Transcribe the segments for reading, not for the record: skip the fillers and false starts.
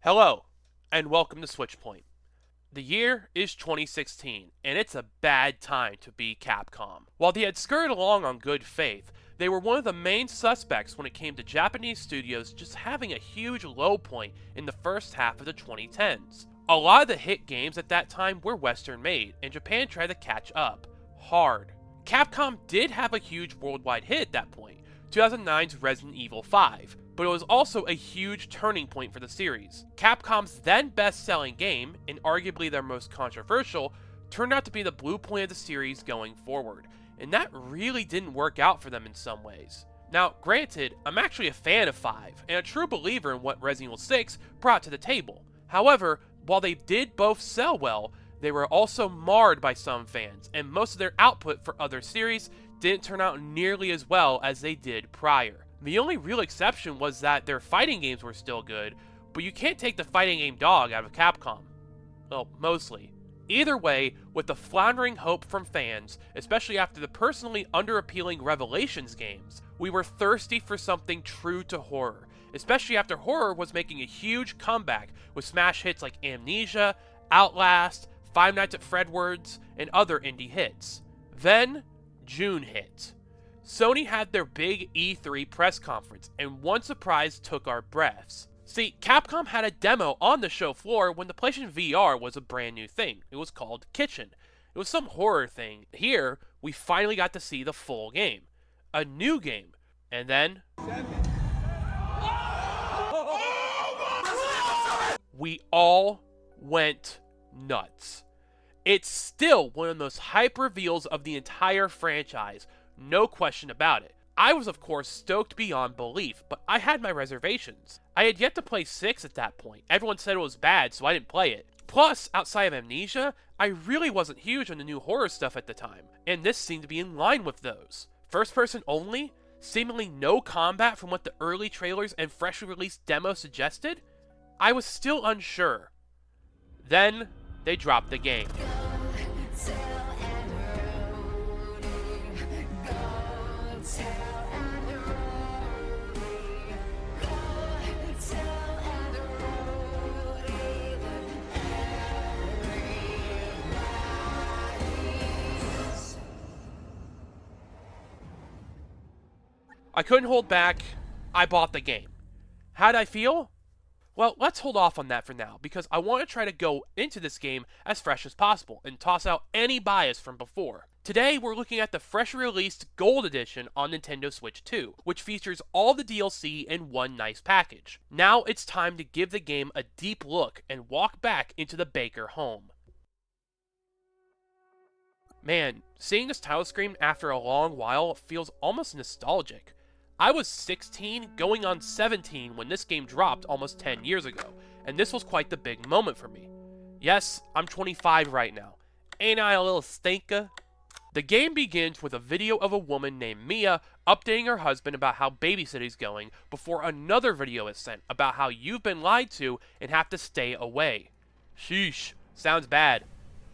Hello, and welcome to Switchpoint. The year is 2016, and it's a bad time to be Capcom. While they had skirted along on good faith, they were one of the main suspects when it came to Japanese studios just having a huge low point in the first half of the 2010s. A lot of the hit games at that time were Western made, and Japan tried to catch up. Hard. Capcom did have a huge worldwide hit at that point, 2009's Resident Evil 5, but it was also a huge turning point for the series. Capcom's then best-selling game, and arguably their most controversial, turned out to be the blue point of the series going forward, and that really didn't work out for them in some ways. Now, granted, I'm actually a fan of 5, and a true believer in what Resident Evil 6 brought to the table. However, while they did both sell well, they were also marred by some fans, and most of their output for other series didn't turn out nearly as well as they did prior. The only real exception was that their fighting games were still good, but you can't take the fighting game dog out of Capcom. Well, mostly. Either way, with the floundering hope from fans, especially after the personally underappealing Revelations games, we were thirsty for something true to horror, especially after horror was making a huge comeback with smash hits like Amnesia, Outlast, Five Nights at Fredward's, and other indie hits. Then, June hit. Sony had their big E3 press conference, and one surprise took our breaths. See, Capcom had a demo on the show floor when the PlayStation VR was a brand new thing. It was called Kitchen. It was some horror thing. Here, we finally got to see the full game. A new game. And then... we all went nuts. It's still one of the most hype reveals of the entire franchise, no question about it. I was of course stoked beyond belief, but I had my reservations. I had yet to play 6 at that point. Everyone said it was bad, so I didn't play it. Plus, outside of Amnesia, I really wasn't huge on the new horror stuff at the time, and this seemed to be in line with those. First person only? Seemingly no combat from what the early trailers and freshly released demos suggested? I was still unsure. Then, they dropped the game. I couldn't hold back. I bought the game. How'd I feel? Well, let's hold off on that for now, because I want to try to go into this game as fresh as possible and toss out any bias from before. Today, we're looking at the freshly released Gold Edition on Nintendo Switch 2, which features all the DLC in one nice package. Now it's time to give the game a deep look and walk back into the Baker home. Man, seeing this title screen after a long while feels almost nostalgic. I was 16, going on 17 when this game dropped almost 10 years ago, and this was quite the big moment for me. Yes, I'm 25 right now. Ain't I a little stinker? The game begins with a video of a woman named Mia updating her husband about how babysitting's going before another video is sent about how you've been lied to and have to stay away. Sheesh, sounds bad.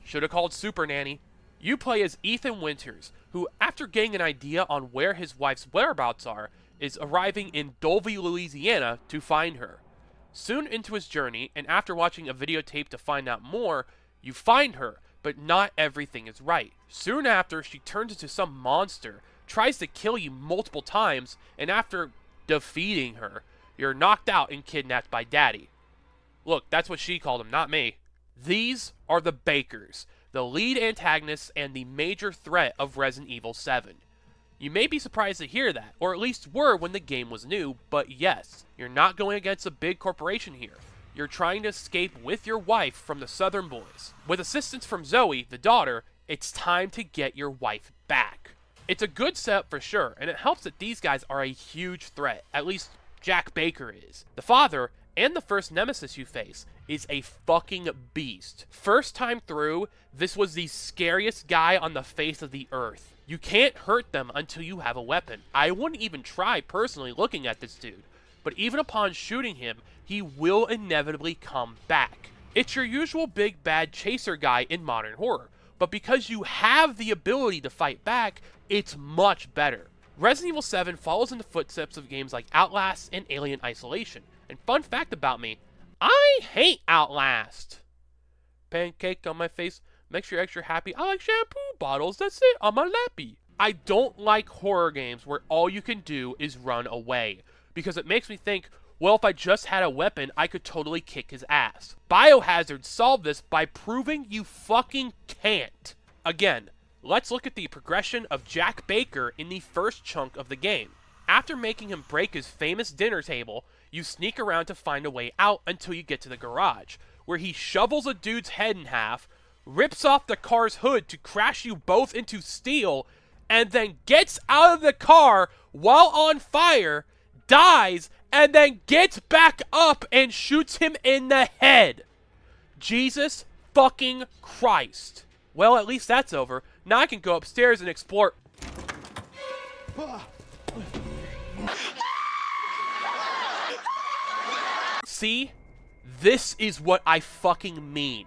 Shoulda called Super Nanny. You play as Ethan Winters, who, after getting an idea on where his wife's whereabouts are, is arriving in Dulvey, Louisiana to find her. Soon into his journey, and after watching a videotape to find out more, you find her, but not everything is right. Soon after, she turns into some monster, tries to kill you multiple times, and after defeating her, you're knocked out and kidnapped by Daddy. Look, that's what she called him, not me. These are the Bakers, the lead antagonists and the major threat of Resident Evil 7. You may be surprised to hear that, or at least were when the game was new, but yes, you're not going against a big corporation here. You're trying to escape with your wife from the Southern Boys. With assistance from Zoe, the daughter, it's time to get your wife back. It's a good setup for sure, and it helps that these guys are a huge threat, at least Jack Baker is. The father, and the first nemesis you face, is a fucking beast. First time through, this was the scariest guy on the face of the earth. You can't hurt them until you have a weapon. I wouldn't even try personally looking at this dude, but even upon shooting him, he will inevitably come back. It's your usual big bad chaser guy in modern horror, but because you have the ability to fight back, it's much better. Resident Evil 7 follows in the footsteps of games like Outlast and Alien Isolation, and fun fact about me, I hate Outlast. Pancake on my face makes you extra happy. I like shampoo bottles that sit on my lappy. I don't like horror games where all you can do is run away, because it makes me think, well, if I just had a weapon, I could totally kick his ass. Biohazard solved this by proving you fucking can't. Again, let's look at the progression of Jack Baker in the first chunk of the game. After making him break his famous dinner table, you sneak around to find a way out until you get to the garage, where he shovels a dude's head in half, rips off the car's hood to crash you both into steel, and then gets out of the car while on fire, dies, and then gets back up and shoots him in the head. Jesus fucking Christ. Well, at least that's over. Now I can go upstairs and explore. See? This is what I fucking mean.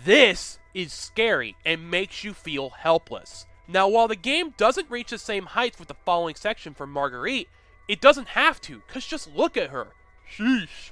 This is scary and makes you feel helpless. Now, while the game doesn't reach the same heights with the following section for Marguerite, it doesn't have to, cause just look at her. Sheesh.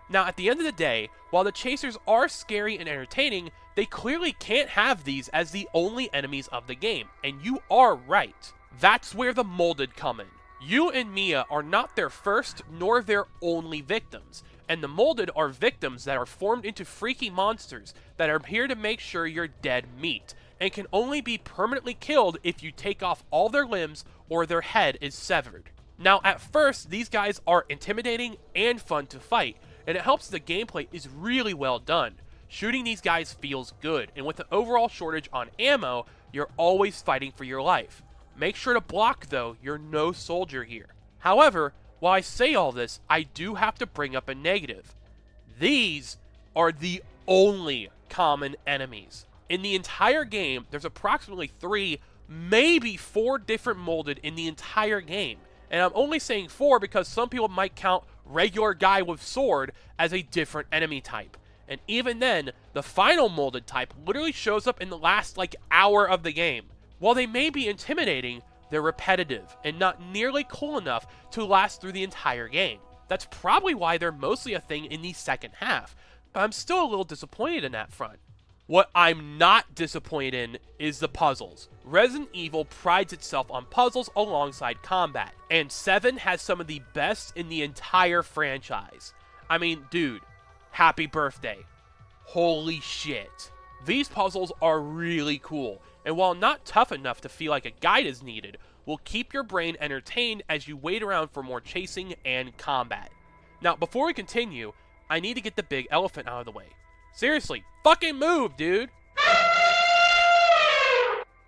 Now, at the end of the day, while the chasers are scary and entertaining, they clearly can't have these as the only enemies of the game, and you are right. That's where the molded come in. You and Mia are not their first nor their only victims, and the molded are victims that are formed into freaky monsters that are here to make sure you're dead meat, and can only be permanently killed if you take off all their limbs or their head is severed. Now, at first, these guys are intimidating and fun to fight, and it helps the gameplay is really well done. Shooting these guys feels good, and with the overall shortage on ammo, you're always fighting for your life. Make sure to block though, you're no soldier here. However, while I say all this, I do have to bring up a negative. These are the only common enemies. In the entire game, there's approximately 3, maybe 4 different molded in the entire game. And I'm only saying 4 because some people might count regular guy with sword as a different enemy type. And even then, the final molded type literally shows up in the last hour of the game. While they may be intimidating, they're repetitive and not nearly cool enough to last through the entire game. That's probably why they're mostly a thing in the second half, but I'm still a little disappointed in that front. What I'm not disappointed in is the puzzles. Resident Evil prides itself on puzzles alongside combat, and 7 has some of the best in the entire franchise. I mean, dude, happy birthday. Holy shit. These puzzles are really cool, and while not tough enough to feel like a guide is needed, will keep your brain entertained as you wait around for more chasing and combat. Now, before we continue, I need to get the big elephant out of the way. Seriously, fucking move, dude!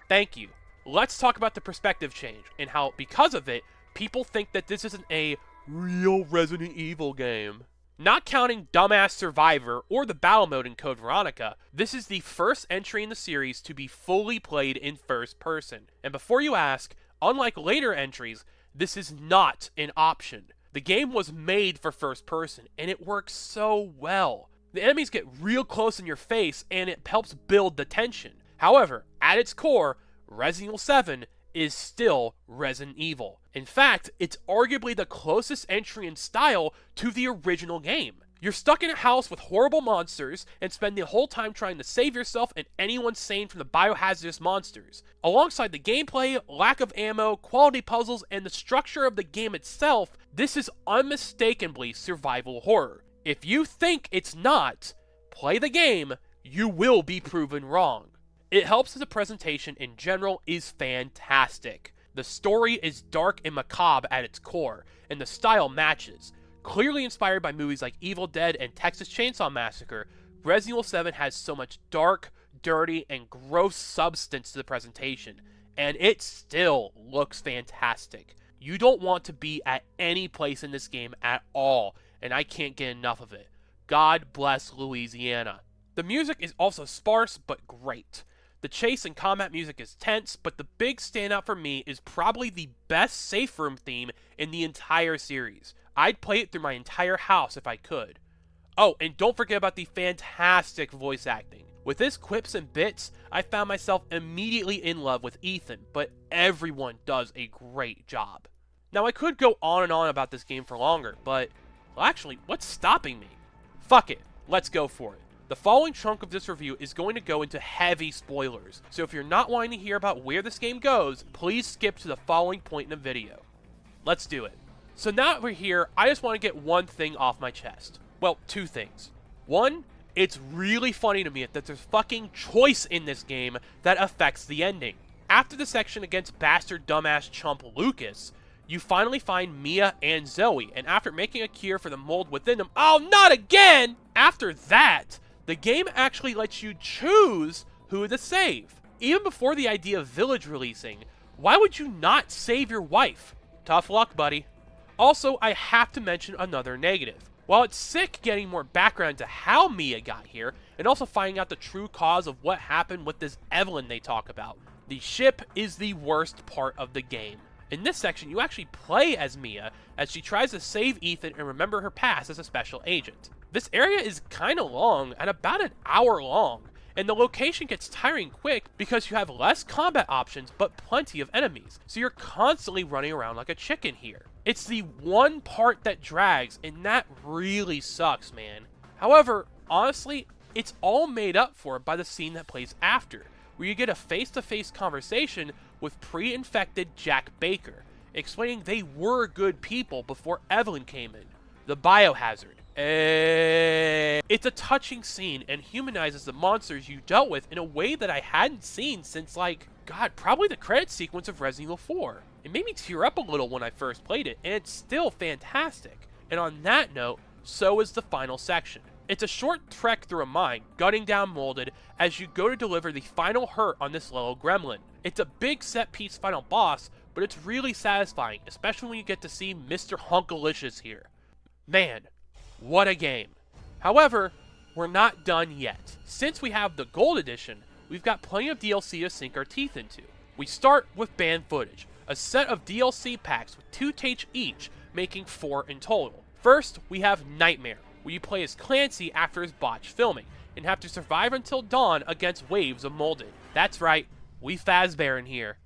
Thank you. Let's talk about the perspective change, and how, because of it, people think that this isn't a real Resident Evil game. Not counting Dumbass Survivor or the battle mode in Code Veronica, this is the first entry in the series to be fully played in first person. And before you ask, unlike later entries, this is not an option. The game was made for first person, and it works so well. The enemies get real close in your face, and it helps build the tension. However, at its core, Resident Evil 7 is still Resident Evil. In fact, it's arguably the closest entry in style to the original game. You're stuck in a house with horrible monsters and spend the whole time trying to save yourself and anyone sane from the biohazardous monsters. Alongside the gameplay, lack of ammo, quality puzzles, and the structure of the game itself, this is unmistakably survival horror. If you think it's not, play the game, you will be proven wrong. It helps that the presentation in general is fantastic. The story is dark and macabre at its core, and the style matches. Clearly inspired by movies like Evil Dead and Texas Chainsaw Massacre, Resident Evil 7 has so much dark, dirty, and gross substance to the presentation, and it still looks fantastic. You don't want to be at any place in this game at all, and I can't get enough of it. God bless Louisiana. The music is also sparse but great. The chase and combat music is tense, but the big standout for me is probably the best safe room theme in the entire series. I'd play it through my entire house if I could. Oh, and don't forget about the fantastic voice acting. With his quips and bits, I found myself immediately in love with Ethan, but everyone does a great job. Now, I could go on and on about this game for longer, but, well, actually, what's stopping me? Fuck it, let's go for it. The following chunk of this review is going to go into heavy spoilers, so if you're not wanting to hear about where this game goes, please skip to the following point in the video. Let's do it. So now that we're here, I just want to get one thing off my chest. Well, two things. One, it's really funny to me that there's fucking choice in this game that affects the ending. After the section against bastard dumbass chump Lucas, you finally find Mia and Zoe, and after making a cure for the mold within them, oh, not again! After that, the game actually lets you choose who to save. Even before the idea of Village releasing, why would you not save your wife? Tough luck, buddy. Also, I have to mention another negative. While it's sick getting more background to how Mia got here, and also finding out the true cause of what happened with this Evelyn they talk about, the ship is the worst part of the game. In this section, you actually play as Mia as she tries to save Ethan and remember her past as a special agent. This area is kinda long, at about an hour long, and the location gets tiring quick because you have less combat options but plenty of enemies, so you're constantly running around like a chicken here. It's the one part that drags, and that really sucks, man. However, honestly, it's all made up for by the scene that plays after, where you get a face-to-face conversation with pre-infected Jack Baker, explaining they were good people before Evelyn came in. The Biohazard. It's a touching scene and humanizes the monsters you dealt with in a way that I hadn't seen since, like, God, probably the credit sequence of Resident Evil 4. It made me tear up a little when I first played it, and it's still fantastic. And on that note, so is the final section. It's a short trek through a mine, gutting down Molded, as you go to deliver the final hurt on this little gremlin. It's a big set-piece final boss, but it's really satisfying, especially when you get to see Mr. Hunkalicious here. Man, what a game. However, we're not done yet. Since we have the Gold Edition, we've got plenty of DLC to sink our teeth into. We start with banned footage, a set of DLC packs with 2 tapes each, making 4 in total. First, we have Nightmare, where you play as Clancy after his botched filming, and have to survive until dawn against waves of Molded. That's right, we Fazbear here.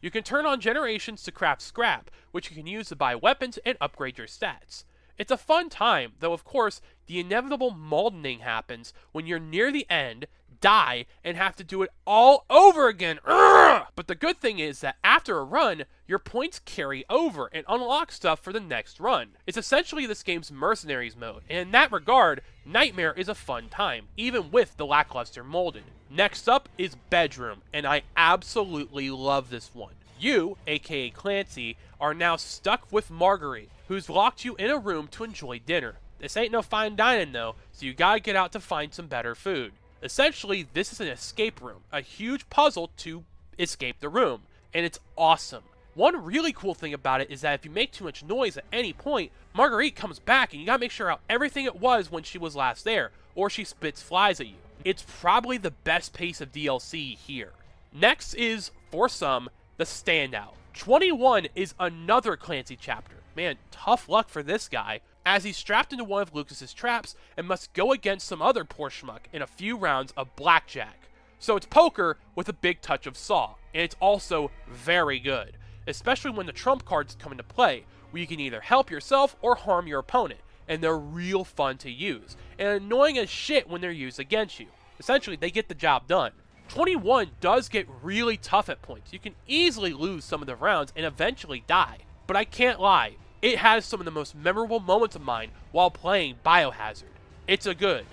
You can turn on Generations to craft scrap, which you can use to buy weapons and upgrade your stats. It's a fun time, though of course, the inevitable moldening happens when you're near the end, die, and have to do it all over again. Urgh! But the good thing is that after a run, your points carry over and unlock stuff for the next run. It's essentially this game's Mercenaries mode, and in that regard, Nightmare is a fun time, even with the lackluster Molded. Next up is Bedroom, and I absolutely love this one. You, aka Clancy, are now stuck with Marguerite, who's locked you in a room to enjoy dinner. This ain't no fine dining though, so you gotta get out to find some better food. Essentially, this is an escape room, a huge puzzle to escape the room, and it's awesome. One really cool thing about it is that if you make too much noise at any point, Marguerite comes back and you gotta make sure how everything it was when she was last there, or she spits flies at you. It's probably the best piece of DLC here. Next is, for some, the standout. 21 is another Clancy chapter. Man, tough luck for this guy, as he's strapped into one of Lucas's traps and must go against some other poor schmuck in a few rounds of blackjack. So it's poker with a big touch of Saw, and it's also very good, especially when the trump cards come into play, where you can either help yourself or harm your opponent, and they're real fun to use, and annoying as shit when they're used against you. Essentially, they get the job done. 21 does get really tough at points. You can easily lose some of the rounds and eventually die. But I can't lie, it has some of the most memorable moments of mine while playing Biohazard. It's a good.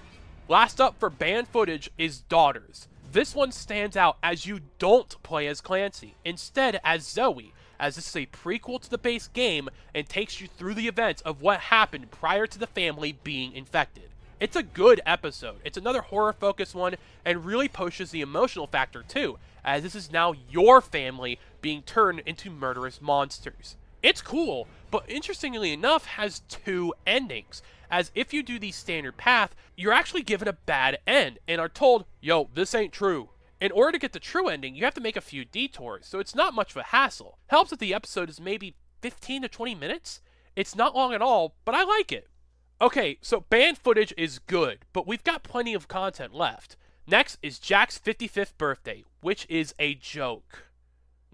Last up for banned footage is Daughters. This one stands out as you don't play as Clancy, instead as Zoe, as this is a prequel to the base game and takes you through the events of what happened prior to the family being infected. It's a good episode. It's another horror-focused one and really pushes the emotional factor too, as this is now your family being turned into murderous monsters. It's cool, but interestingly enough has 2 endings, as if you do the standard path, you're actually given a bad end and are told, yo, this ain't true. In order to get the true ending, you have to make a few detours, so it's not much of a hassle. Helps if the episode is maybe 15 to 20 minutes. It's not long at all, but I like it. Okay, so banned footage is good, but we've got plenty of content left. Next is Jack's 55th birthday, which is a joke.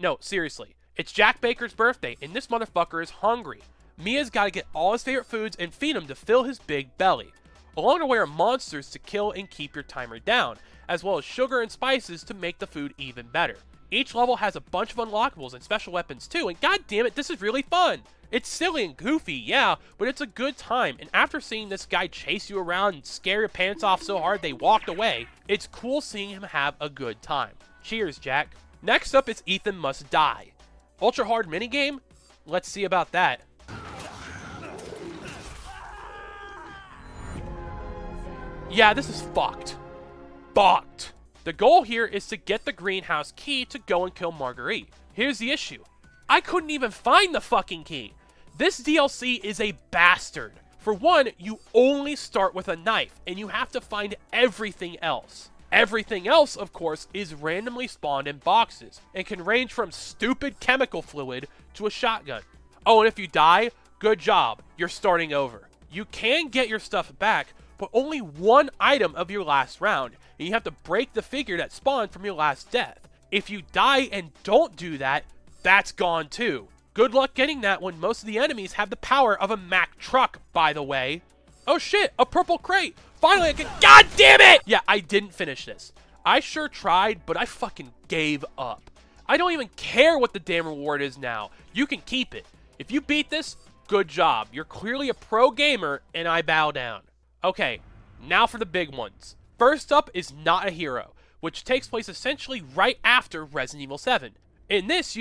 No, seriously. It's Jack Baker's birthday, and this motherfucker is hungry. Mia's gotta get all his favorite foods and feed him to fill his big belly. Along the way are monsters to kill and keep your timer down, as well as sugar and spices to make the food even better. Each level has a bunch of unlockables and special weapons too, and god damn it, this is really fun! It's silly and goofy, yeah, but it's a good time, and after seeing this guy chase you around and scare your pants off so hard they walked away, it's cool seeing him have a good time. Cheers, Jack. Next up is Ethan Must Die. Ultra hard minigame? Let's see about that. Yeah, this is fucked. Fucked. The goal here is to get the greenhouse key to go and kill Marguerite. Here's the issue. I couldn't even find the fucking key. This DLC is a bastard. For one, you only start with a knife, and you have to find everything else. Everything else, of course, is randomly spawned in boxes, and can range from stupid chemical fluid to a shotgun. Oh, and if you die, good job, you're starting over. You can get your stuff back, but only one item of your last round, and you have to break the figure that spawned from your last death. If you die and don't do that, that's gone too. Good luck getting that when most of the enemies have the power of a Mack truck, by the way. Oh shit, a purple crate! Finally I can— God damn it! Yeah, I didn't finish this. I sure tried, but I fucking gave up. I don't even care what the damn reward is now. You can keep it. If you beat this, good job. You're clearly a pro gamer, and I bow down. Okay, now for the big ones. First up is Not a Hero, which takes place essentially right after Resident Evil 7. In this,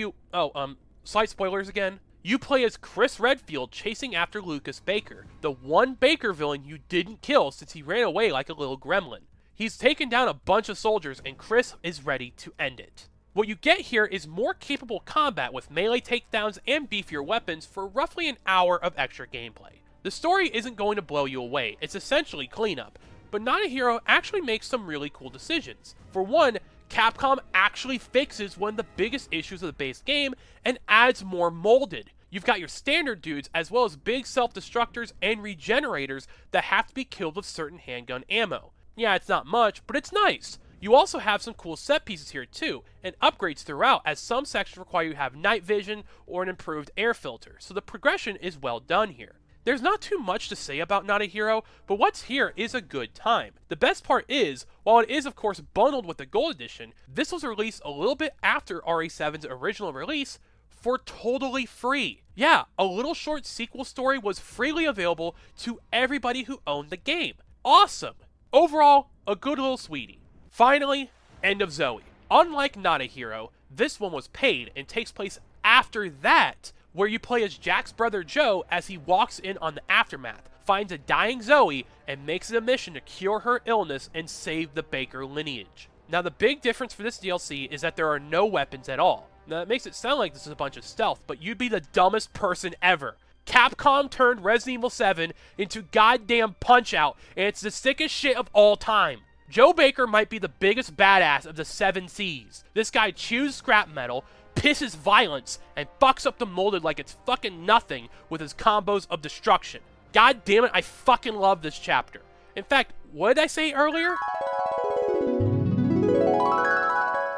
slight spoilers again. You play as Chris Redfield chasing after Lucas Baker, the one Baker villain you didn't kill since he ran away like a little gremlin. He's taken down a bunch of soldiers and Chris is ready to end it. What you get here is more capable combat with melee takedowns and beefier weapons for roughly an hour of extra gameplay. The story isn't going to blow you away, it's essentially cleanup, but Not a Hero actually makes some really cool decisions. For one, Capcom actually fixes one of the biggest issues of the base game and adds more molded. You've got your standard dudes as well as big self-destructors and regenerators that have to be killed with certain handgun ammo. Yeah, it's not much, but it's nice. You also have some cool set pieces here too, and upgrades throughout, as some sections require you to have night vision or an improved air filter, so the progression is well done here. There's not too much to say about Not a Hero, but what's here is a good time. The best part is, while it is of course bundled with the Gold Edition, this was released a little bit after RE7's original release for totally free. Yeah, a little short sequel story was freely available to everybody who owned the game. Awesome! Overall, a good little sweetie. Finally, End of Zoe. Unlike Not a Hero, this one was paid and takes place after that, where you play as Jack's brother Joe as he walks in on the aftermath, finds a dying Zoe, and makes it a mission to cure her illness and save the Baker lineage. Now the big difference for this DLC is that there are no weapons at all. Now that makes it sound like this is a bunch of stealth, but you'd be the dumbest person ever. Capcom turned Resident Evil 7 into goddamn Punch-Out, and it's the sickest shit of all time. Joe Baker might be the biggest badass of the 7 Cs. This guy chews scrap metal, pisses violence, and fucks up the molded like it's fucking nothing with his combos of destruction. God damn it, I fucking love this chapter. In fact, what did I say earlier?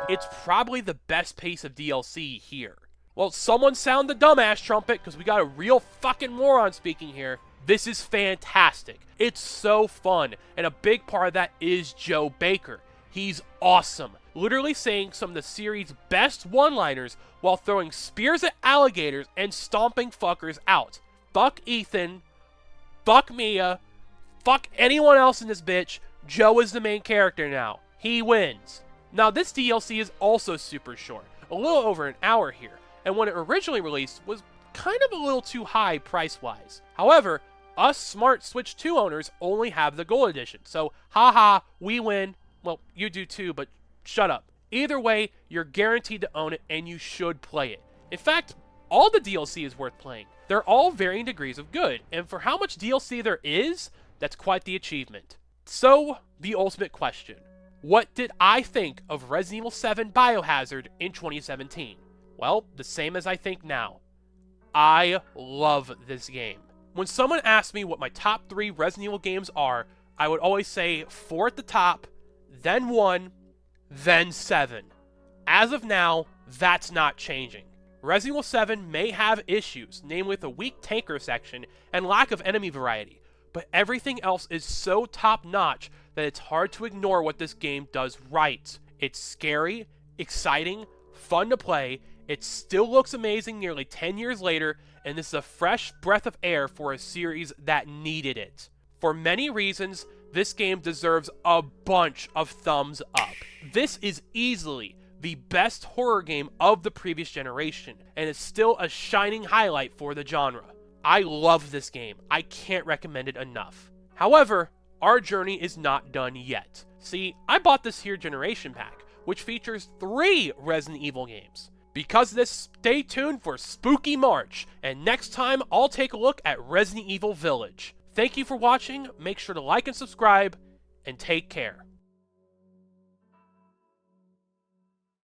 It's probably the best piece of DLC here. Well, someone sound the dumbass trumpet, because we got a real fucking moron speaking here. This is fantastic. It's so fun, and a big part of that is Joe Baker. He's awesome. Literally saying some of the series' best one-liners while throwing spears at alligators and stomping fuckers out. Fuck Ethan. Fuck Mia. Fuck anyone else in this bitch. Joe is the main character now. He wins. Now this DLC is also super short, a little over an hour here, and when it originally released was kind of a little too high price-wise. However, us smart Switch 2 owners only have the Gold Edition, so haha, we win. Well, you do too, but shut up. Either way, you're guaranteed to own it and you should play it. In fact, all the DLC is worth playing. They're all varying degrees of good, and for how much DLC there is, that's quite the achievement. So, the ultimate question. What did I think of Resident Evil 7 Biohazard in 2017? Well, the same as I think now. I love this game. When someone asks me what my top 3 Resident Evil games are, I would always say 4 at the top, then 1, then 7. As of now, that's not changing. Resident Evil 7 may have issues, namely with a weak tanker section and lack of enemy variety, but everything else is so top-notch that it's hard to ignore what this game does right. It's scary, exciting, fun to play, it still looks amazing nearly 10 years later, and this is a fresh breath of air for a series that needed it. For many reasons, this game deserves a bunch of thumbs up. This is easily the best horror game of the previous generation, and is still a shining highlight for the genre. I love this game. I can't recommend it enough. However, our journey is not done yet. See, I bought this here generation pack, which features 3 Resident Evil games. Because of this, stay tuned for Spooky March, and next time I'll take a look at Resident Evil Village. Thank you for watching, make sure to like and subscribe, and take care.